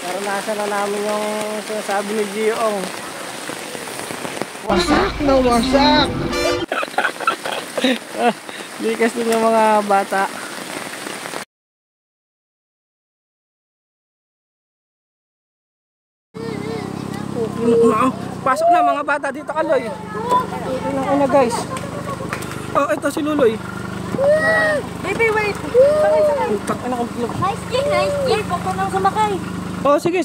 Naranasan na namin yung sinasabi ni Giong. Wasak na wasak! Likas din yung mga bata. Pasok na mga bata dito, Kaloy. Ito na guys. Oh, ito si Luloy. Baby, wait! Sakay. Nice game! Huwag ka nang sumakay. Oh, sige.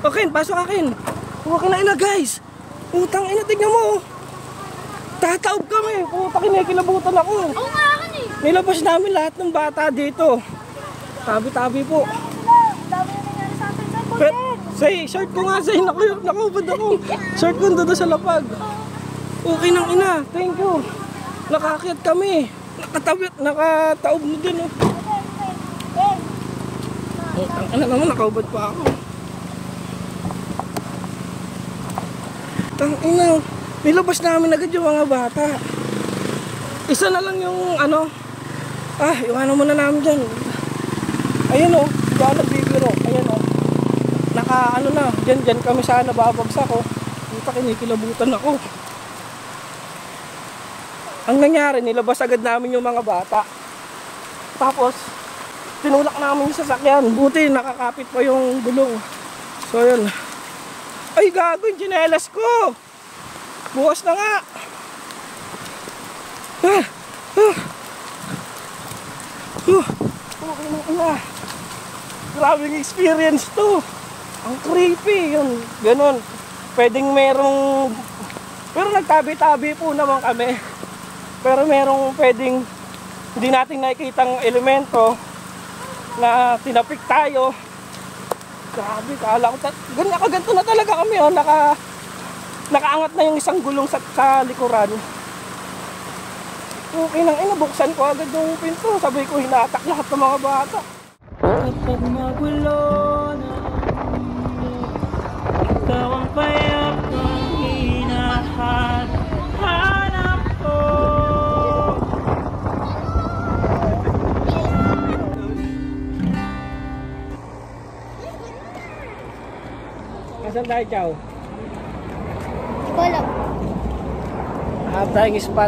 Okay, pasok akin. Huwag ka na ina, guys. Putang ina, tignan mo. Tataob kami. Puta, kinikilabutan ako. Oo nga akin eh. Nilabas namin lahat ng bata dito. Tabi-tabi po. Dami na nangyari sa atin. Say, short ko nga, say. Nakubad ako. Short ko doon sa lapag. Okay nang ina. Thank you. Nakakyat kami. Nakataob mo din, oh. Ang ina naman, nakaubad pa ako. Tang ina, nilabas namin agad yung mga bata. Isa na lang yung ano. Iwanan muna namin dyan. Ayun, oh, dyan nagbibiro. Ayun, oh. Ano na, dyan kami sana babagsak, oh. Puta, kinikilabutan ako. Ang nangyari, nilabas agad namin yung mga bata. Tapos, tinulak namin yung sasakyan. Buti, nakakapit pa yung gulong. So, yun. Ay, gago yung tsinelas ko. Bukas na nga. Okay na ina. Grabing experience to. Ang creepy yun. Ganon. Pwedeng merong... Pero nagtabi-tabi po naman kami. Pero merong pwedeng hindi natin nakikitang elemento na tinapik tayo. Grabe, kala ko ganito na talaga kami, oh. Nakaangat na yung isang gulong sa likuran. Okay nang inabuksan ko agad yung pinto. Sabay ko hinatak lahat ng mga bata. Kapag magulo na ikaw ang payak ng hinahanap ko. Saan tayo, Chow? Wala. Hanap tayong spot.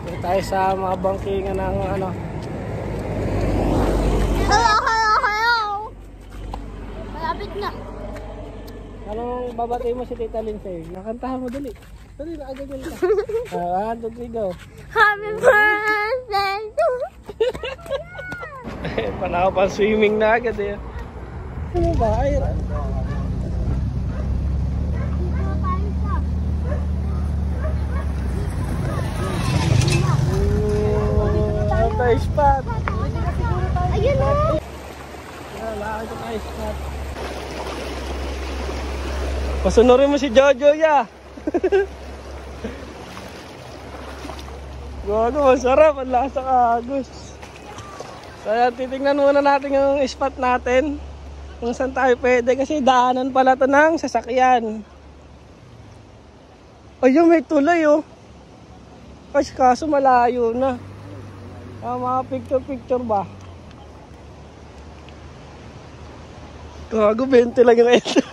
Dito tayo sa mga bangkingan ng ano. Hello! Malapit na. Anong babatay mo si Tita Lindsay? Nakantahan mo dali. Dali, nakagagal ka. 1, 2, 3, go. Happy birthday to Panahon pa swimming na agad eh. Ano ba? Ay, tayo spot. Ayun o. Lalaki ko tayo spot. Pasunurin mo si Jojo, ya. Gago, masarap. Ang lasa ka, Agus. So ayan, titignan muna natin yung spot natin. Kung saan tayo pwede. Kasi daanan pala ito ng sasakyan. Ayun, may tulay, oh. Kasi kaso malayo na. Mga picture ba? Gago, 20 lang yung ito.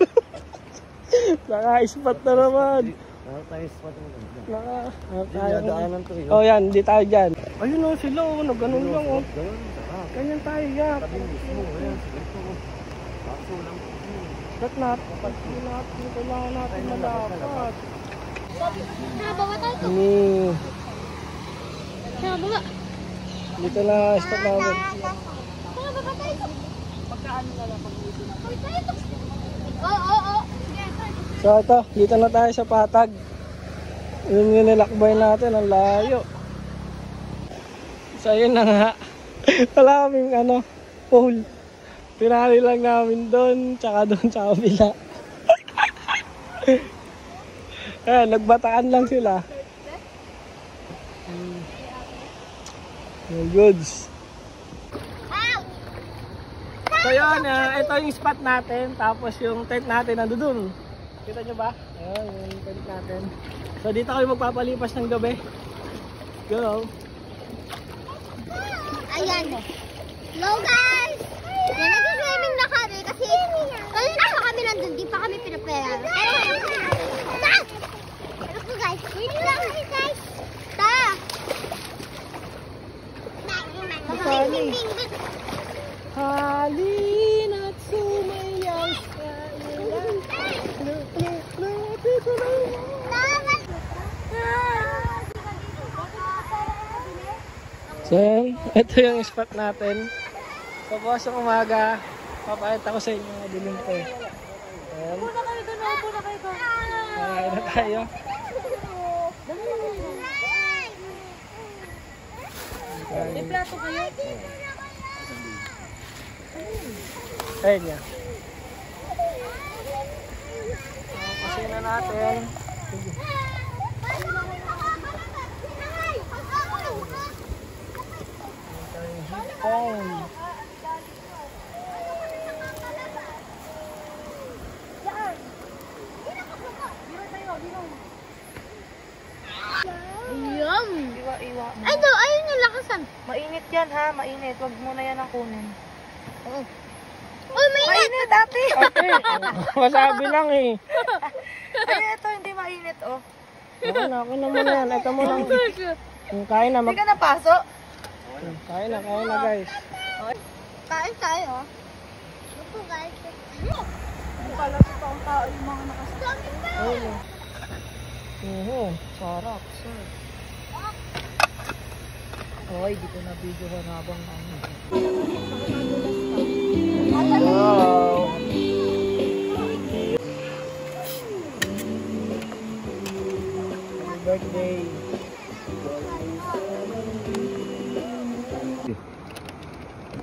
Naka-spot na naman. Naka-spot na naman. Oh yan, di tayo dyan. Ayun o sila o, nag-ganon lang o. Ganyan tayo ya. Kat natin, kailangan natin malapat. Nabawa tayo to. Nabawa. Dito na spot namin. Nabawa tayo to. Pagkaan na lang pag-uwi na. Tayo to. Oo. So ito, dito na tayo sa patag. Yung nilakbay natin, ang layo. So yun na nga. Wala kaming pole. Pinali lang namin doon, tsaka kabila. Ayan, nagbataan lang sila. Goods. So yun, ito yung spot natin. Tapos yung tent natin nandoon. Kita nyo ba? Ayan, yung tent natin. So dito kami magpapalipas ng gabi. Go! Ayan. Hello guys! Nag-swimming na kami kasi kanina So, ito yung spot natin. So, bukas ng umaga, papakita ko sa inyo mga dilim ko. Ayan. Upo na kayo doon, upo na kayo doon. Kakain na tayo. May plato kayo? Ayun niya. Kasi na natin. Hipon. Yum! Iwa-iwa mo. Ay, daw, ayun yung lakasan. Mainit yan ha, mainit. Wag mo na yan ang kunin. Oo. Oh, mainit ate! Ate, masabi lang eh. Ay, ito hindi mainit oh. Okay na muna yan. Ito mo lang. Kain na. Hindi ka napaso? Kain na guys. Kain tayo. Ito guys. Hindi pala ito ang tao yung mga nakasama. Ayun. Sarap. Hoy, di ko na video habang ano. Wow. Happy birthday.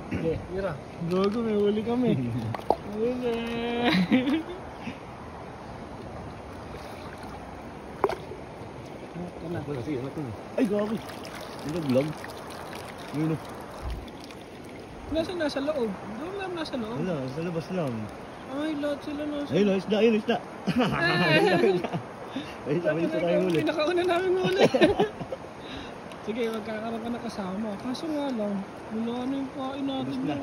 Okay, Mira. Gago, may huli kami. Huli. Ay, gabi. Ano vlog? Ano? Nasa loob. Doon lang nasa loob. Wala, sa labas lang. Ay, lahat sila nasa Ayun, isda, ayun, isda. Ayun, sabi niyo sa tayo huli. Pinakauna namin huli. Sige, magkakaroon ka na kasama. Kaso nga lang, wala na yung kain natin. Ubus na.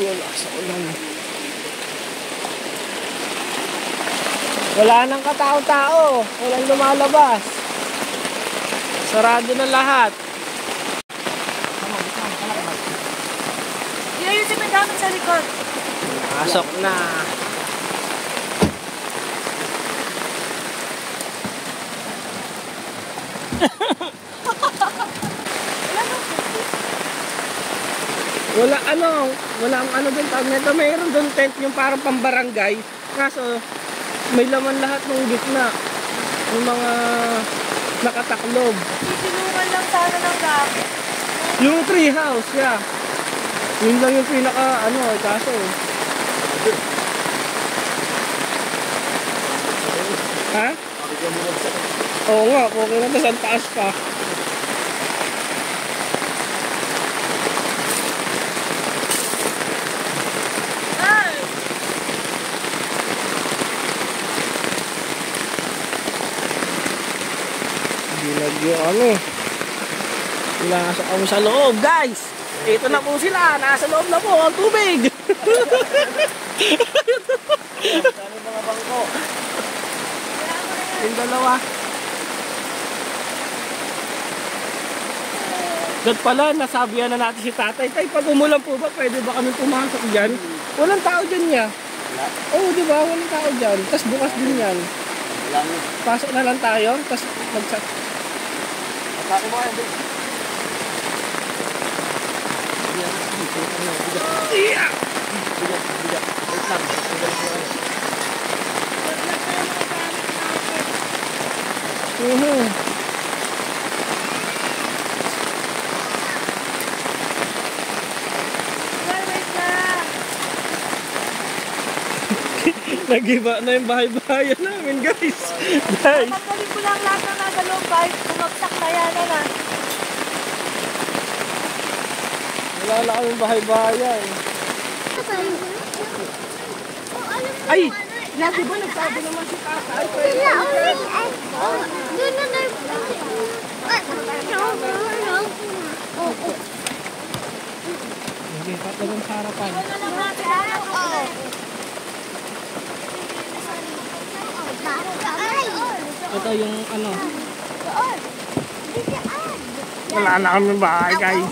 Wala sa ulan. Wala nang katao-tao. Walang lumalabas. Sarado na lahat. Iayusin mo namin sa likod. Pasok na. Wala ang ano doon tawag nito. Mayroon doon tent yung parang pambarangay. Kaso may laman lahat ng gitna. Yung mga nakataklob. Itinungan lang sana ng gamit. Yung tree house, yeah. Yun lang yung pinaka kaso. Ha? Oo nga, okay na sa taas pa. Binagyo kami. Nasa kami sa loob, guys. Ito na po sila. Nasa loob na po ang tubig. Ano mga bangko? Yung dalawa. Dad pala, nasabihan na natin si tatay. Tay, pag umulan po ba, pwede ba kami pumasok dyan? Walang tao dyan niya. Wala. Oo, di ba? Walang tao dyan. Tapos bukas din yan. Lang. Pasok na lang tayo. Tapos magsak. Atake mo yan, Dave. Yeah! Bigat. Wait lang. Wait lang. Nag-iba na yung bahay-bahayan namin, guys. Guys. Tanggalin ko lang lahat ng nasa loob kahit bumagsak na yan na. Wala na kaming bahay-bahayan. Ay! Lati ba nagsabi naman si tatay? Hindi, tatanong sa harapan. Ito yung ano. Wala na kami bahay, guys.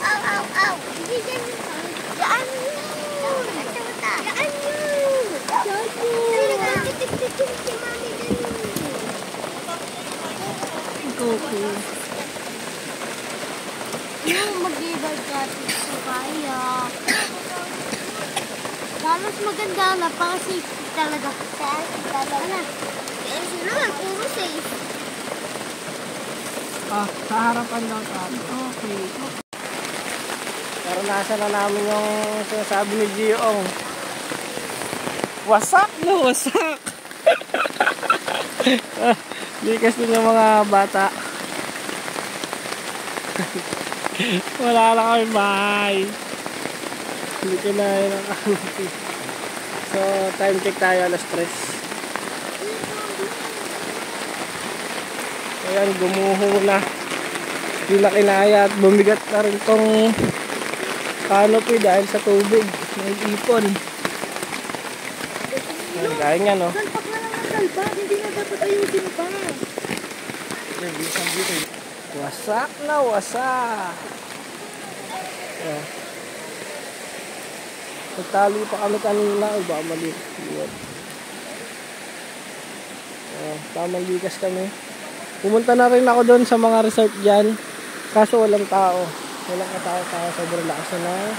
mas maganda, napaka-safety talaga. Safety talaga. Kasi naman, puro safe. Sa harapan daw tayo. Okay. Naranasan na namin yung sinasabi ni Giong. Wasak na wasak! Likas din ng mga bata. Wala na kami bahay. Hindi ko na yun ang kami. So, time check tayo, alas 3. Ayan, gumuho na. Hindi na kinaya at bumigat na rin tong canopy dahil sa tubig. May ipon. Ayan, gaya nga, no? Salpak na lang ang salpak, hindi na dapat ayusin pa. Wasak na wasak. Oh. Nagtali pa kami kanina. Ay, baka mali. Tamang likas kami. Pumunta na rin ako doon sa mga resort dyan. Kaso walang tao. Walang katao-tao. Sobrang lakas na ng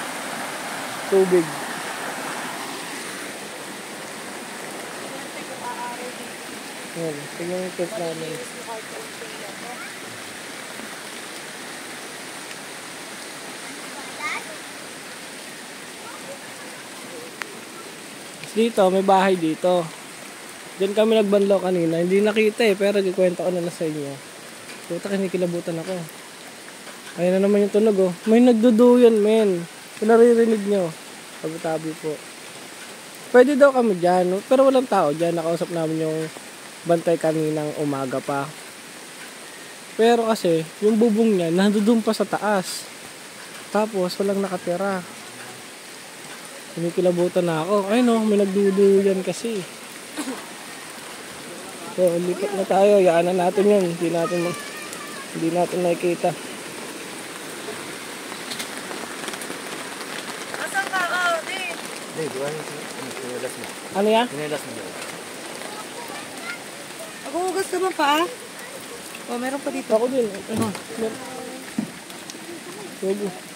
tubig. Yan. Tingnan yung tent namin. Dito, may bahay dito. Diyan kami nagbanlaw kanina. Hindi nakita pero gikwento ko na lang sa inyo. Puta, kinikilabutan ako. Ayun na naman yung tunog, oh. May nagduduyan, men. Kung naririnig nyo. Tabi-tabi po. Pwede daw kami dyan, pero walang tao dyan. Nakausap namin yung bantay kaninang umaga pa. Pero kasi, yung bubong niya, nandun pa sa taas. Tapos, walang nakatira. Kinikilabutan na ako. Ay no, may nagduduyan kasi. So, lipat na tayo. Yaanan natin yun. Hindi natin nakikita. Asan ka, Ate? Hindi, di ba? Pinilas mo. Ano yan? Pinilas mo. Ako hugas ka ba pa? O, meron pa dito. Ako din. Sige.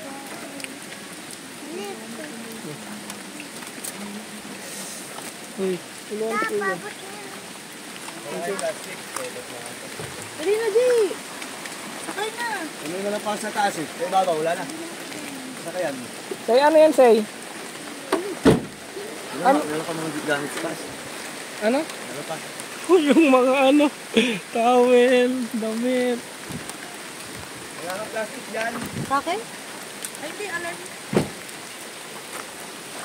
Uy, tulungan ko yun. Dali na, Jay. Sakay na. Ano na lang pa sa taas eh. Kaya baba, wala na. Sakayan. Say, ano yan, Say? Ano ka mga gamit sa taas? Ano? Ano pa? Yung mga ano, towel, damit. Wala kang plastic yan. Sa akin? Ay, hindi, alam.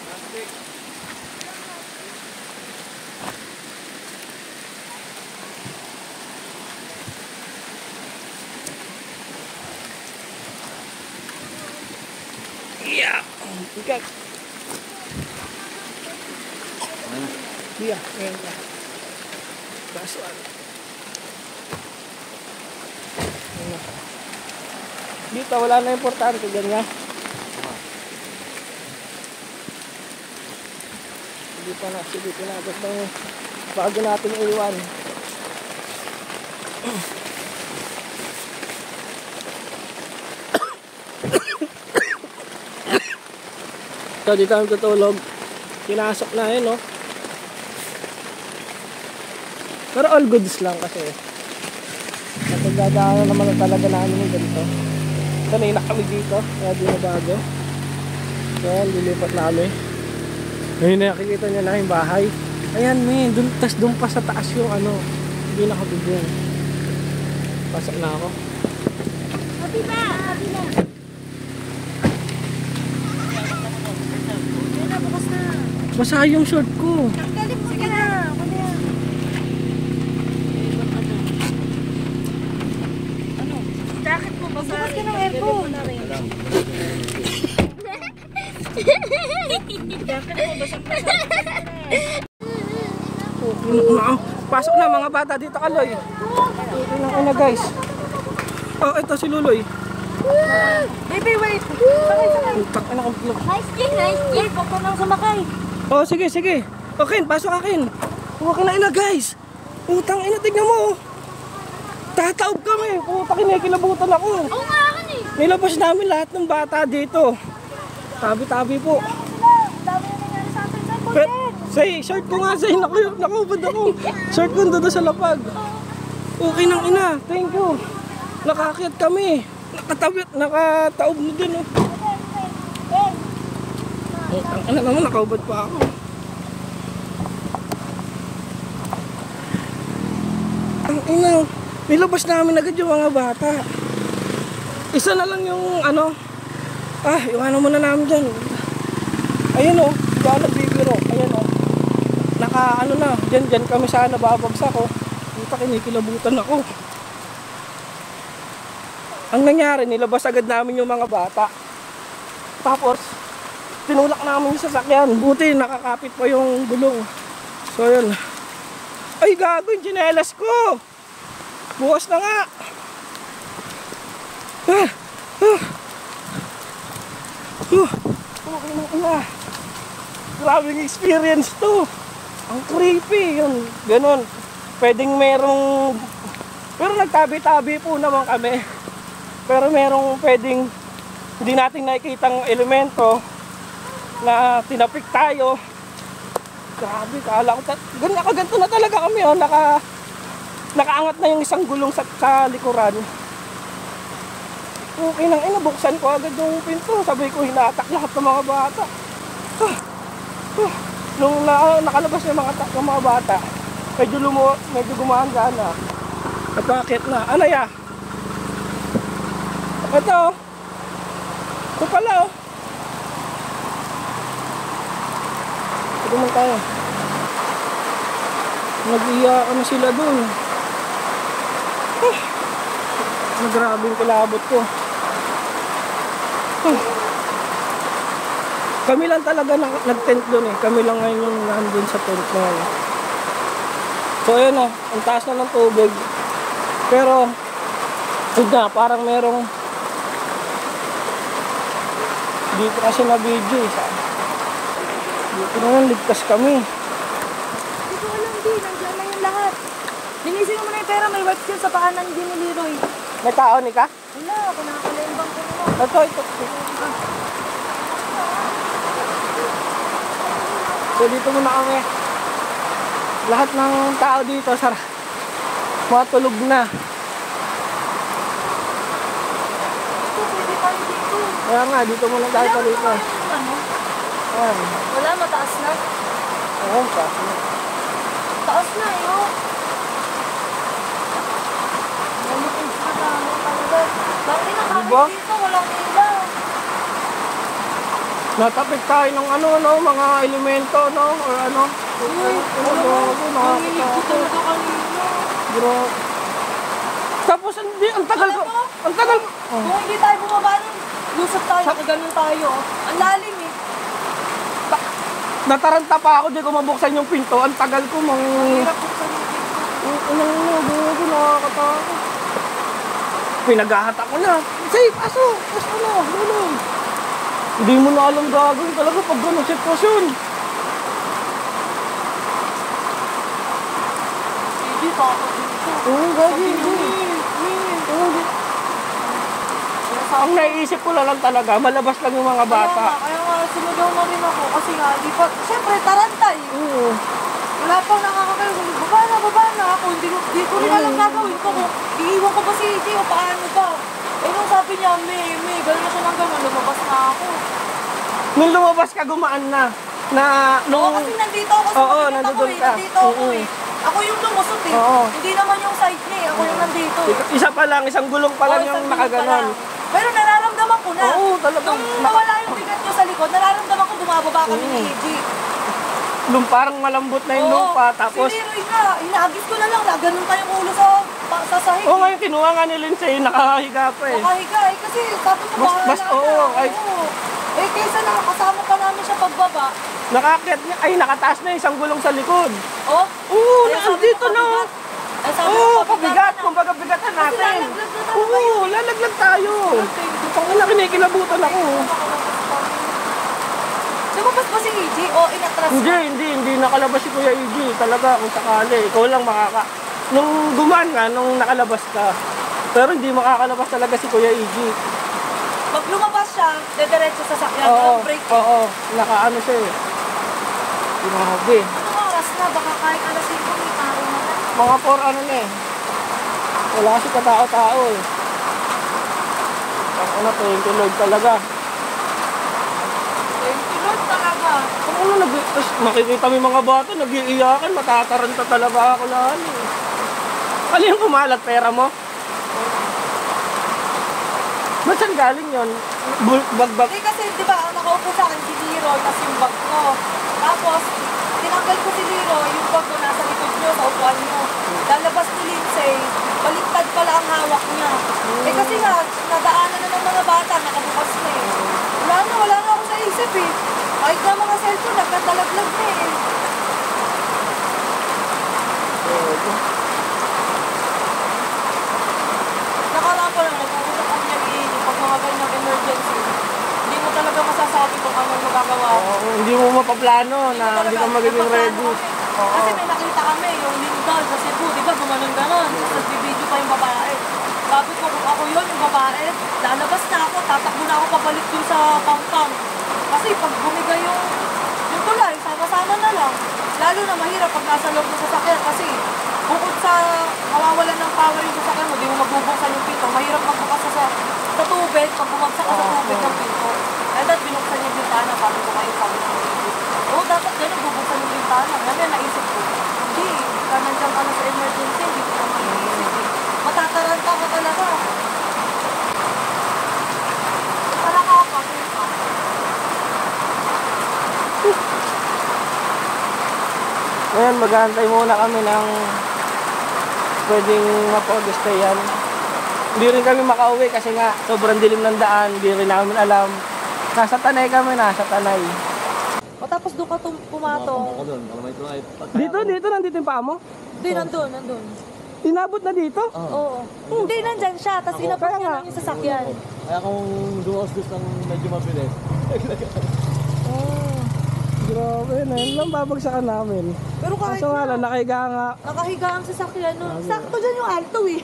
Plastic. Yeah. Ikat. Ano? Yeah, ayan ka. Basuan. Dito, wala na importante ganyan. Hindi pa na, sige, pinagod na yung bago natin iwan. So, dito kami tutulog. Pinasok na yun, no? Pero all goods lang kasi. Natagdadaan naman talaga namin yung ganito. Kanina kami dito. Kaya di na bago. Ayan, lilipat namin. Ngayon nakikita nyo na yung bahay. Ayan, men. Tas doon pa sa taas yung ano. Hindi nakatubong. Pasok na ako. Happy ba? Happy na. Ayun na, bukas na. Basa yung short ko. Tanggalin mo. Sige na. Ano yan? Ano? Jacket mo ba? Bukas ka ng aircon. Jacket mo, basang-basa. Pasok na mga bata dito, Kaloy. Ito na guys. Oh, ito si Luloy. Baby, wait. Sakay. Utak na ako. Nice Jay, nice Jay. Huwag ka nang sumakay. Oh, sige, sige. Okay, pasok akin. Huwag ka na ina, guys. Utang ina, tignan mo. Tataob kami. Puta, kinikilabutan ako. Oo nga akin eh. Nilabas namin lahat ng bata dito. Tabi-tabi po. Dami na nangyari sa atin. Saan Say, short ko nga, say, nakubad ako. Short ko doon sa lapag. Okay nang ina, thank you. Nakaakyat kami. Nakataob mo din, oh. Ang ina naman, nakaubad pa ako. Ang ina, nilabas namin agad yung mga bata. Isa na lang yung ano, iwanan muna namin dyan. Ayun, oh, diyan nagbibiro. Ayun, oh. Ano na, dyan kami sana babagsak, oh. Puta, kinikilabutan ako. Ang nangyari, nilabas agad namin yung mga bata. Tapos, tinulak namin yung sasakyan. Buti, nakakapit pa yung gulong. So, yun. Ay, gago yung tsinelas ko. Bukas na nga. Okay na ina. Grabing experience to. Ang creepy yun. Ganon. Pwedeng merong... Pero nagtabi-tabi po naman kami. Pero merong pwedeng hindi natin nakikitang elemento na tinapik tayo. Grabe, kala ko ganito na talaga kami, oh. Nakaangat na yung isang gulong sa likuran. Okay nang inabuksan ko agad yung pinto. Sabay ko hinatak lahat ng mga bata. Nung nakalabas yung mga bata, medyo gumahanda na. At bakit na? Ano ya? Ito. Ito pala, oh. Ito naman tayo. Nag-iyakan na sila dun. Grabe yung kilabot ko. Kami lang talaga nag-tent dun, eh. Kami lang ngayon yung nandun sa tent ngayon. So ayun, oh. Ang taas na ng tubig. Pero parang merong dito kasi na video, eh. Dito naman ligtas kami. Hindi ko alam, di. Nandiyan na yung lahat. Linisin mo na yung pera. May wipes yun sa paanan din ni Leroy. May tao ni ka? Wala, ako nakakalembang ko naman. Ito. So dito muna kami. Lahat ng tao dito, matulog na. Pwede tayo dito. Kaya nga, dito muna tayo pa dito. Ano? Ayan. Wala, mataas na. Ayan pa. Taas na, eh. Nalipin sa kasama talaga. Bakit na Diba? kami dito? Walang ilaw. Natapik tayo ng mga elemento, no? Or ano? Nanginig ko talaga kanina. Bro. Tapos, ang tagal ko. Ang tagal ko. Kung hindi tayo bumaba nun, lusot tayo, nakaganon tayo. Ang lalim, eh. Nataranta pa ako, di ko mabuksan yung pinto. Ang tagal ko, Hirap buksan yung pinto. Nakakatakot. Pinaghahat ako na. Say, pasok na. Lulong. Hindi mo na alam gagawin talaga pag gano'ng sitwasyon. Hindi pa ako dito. Oo, gagawin. Ang naiisip ko lang talaga, malabas lang yung mga bata. Kaya nga, sumugaw na rin ako. Kasi nga, di pa, siyempre, tarantay. Oo. Wala pang nakakakayo. Baba na ako. Hindi ko rin alam gagawin ko. Iiwan ko ba si AJ o paano ba? Eh, nung sabi niya, may, gano'n na siya ng gano'n, lumabas na ako. Nung lumabas ka, gumaan na. Oo, kasi nandito ako sa Oo, kapit ako nandun eh. ka. Nandito ako eh. Ako yung lumusot eh. Oo. Hindi naman yung side niya eh. Ako yung nandito. Isa pa lang, isang gulong pa lang Oo, yung isang gulong nakaganon. pa lang. Pero nararamdaman ko na. Oo, talagang Nung nawala yung bigat niyo sa likod, nararamdaman ko bumababa kami ni AJ. Parang malambot na yung lupa, tapos... Si Leroy na, inaagis ko na lang, ganun pa yung ulo sa sahig. Oo, ngayon kinuha nga ni Lindsay, nakahiga pa eh. Nakahiga eh, kasi sabi ko bahala na. oo, ay- Eh, kaysa nakakasama pa namin siya pagbaba. Nakaakyat niya, nakataas na isang gulong sa likod. Oh, Oo, kaya sabi nandito ko na. pabigat. Eh, sabi ko Oo, pabigat pabigat, na. kumbaga bigatan Kasi natin. lalaglag na talaga Oo, lalaglag tayo. Ang kinikilabutan ako. Lumabas ba si AJ o inatras na? Hindi nakalabas si Kuya EG. Talaga, kung sakali, ikaw lang Nung gumaan nga, nung nakalabas ka. Pero hindi makakalabas talaga si Kuya EG. Pag lumabas siya, dediretso sa sakyan, Oo, break. oo, nakaano siya eh. Grabe. Anong oras na? Baka kahit alas 5 may tao na. Mga 4 ano na eh. Wala kasi katao-tao eh. Ang ano, thank you Lord talaga. Thank you Lord talaga. Kung ano, tapos makikita mo yung mga bata, nag-iiyakan, matataranta talaga ako lang eh. Ano yung kumalat, pera mo? Ba't saan galing yun? Bag-bag? Hindi kasi, di ba, ang nakaupo sa akin si Leroy, tas yung bag ko. Tapos, tinanggal ko si Leroy, yung bag ko nasa likod nyo, sa upuan nyo. Lalabas ni Lindsay, baliktad pala ang hawak niya. Eh kasi nga, nadaanan na ng mga bata, nakabukas na eh. Wala na ako naisip eh. Kahit na mga cellphone, nagkadalaglag na eh. Nakaraan ko lang, nagpupunta kami niya ni pag mga ganyang emergency. Hindi mo talaga masasabi kung anong magagawa mo. Hindi mo mapaplano na hindi ka magiging ready. Kasi may nakita kami, yung Lindol sa Cebu, di ba, gumanon-ganon. Tapos nagbibideo pa yung babae. Sabi ko, kung ako yun, yung babae, lalabas na ako, tatakbo na ako pabalik dun sa Pampang. Kasi pag bumigay yung tulay, sama-sama na lang. Lalo na mahirap pag nasa loob ng sasakyan kasi bukod sa mawawalan ng power yung sasakyan mo, di mo magbubuksan yung pinto. Mahirap magbukas sa tubig, pag bumagsak ka sa tubig ng pinto. Kaya dapat binuksan niya yung bintana, sabi ko kayo, sabi ko oo, dapat ganun, bubuksan yung bintana. Kaya naisip ko, hindi, ka nandiyan ka na sa emergency, hindi ko naman naisip eh. Matataranta ka talaga. Talaga ka, Ngayon, mag-aantay muna kami ng pwedeng mapag-stayan. Hindi rin kami makauwi kasi nga sobrang dilim ng daan, hindi rin namin alam. Nasa Tanay kami, nasa Tanay. Matapos doon ka pumatong. Ako doon, baka may tulay. Dito, nandito yung paa mo? Hindi, nandun. Inabot na dito? Oo. Hindi, nandyan siya. Tapos inabot kaya niya nga. lang yung sasakyan. Kaya kung dumaos doon ng medyo mabilis. Grabe, na yun lang babagsakan namin. Pero kahit Kaso nga lang, na, nakahiga nga. nakahiga ang sasakyan nun. Sakto dyan yung alto eh.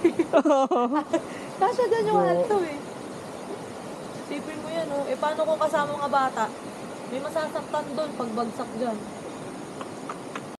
Kasya dyan yung alto eh. Sipin mo yan oh. Eh paano kung kasama mga bata? May masasaktan doon pag bagsak dyan.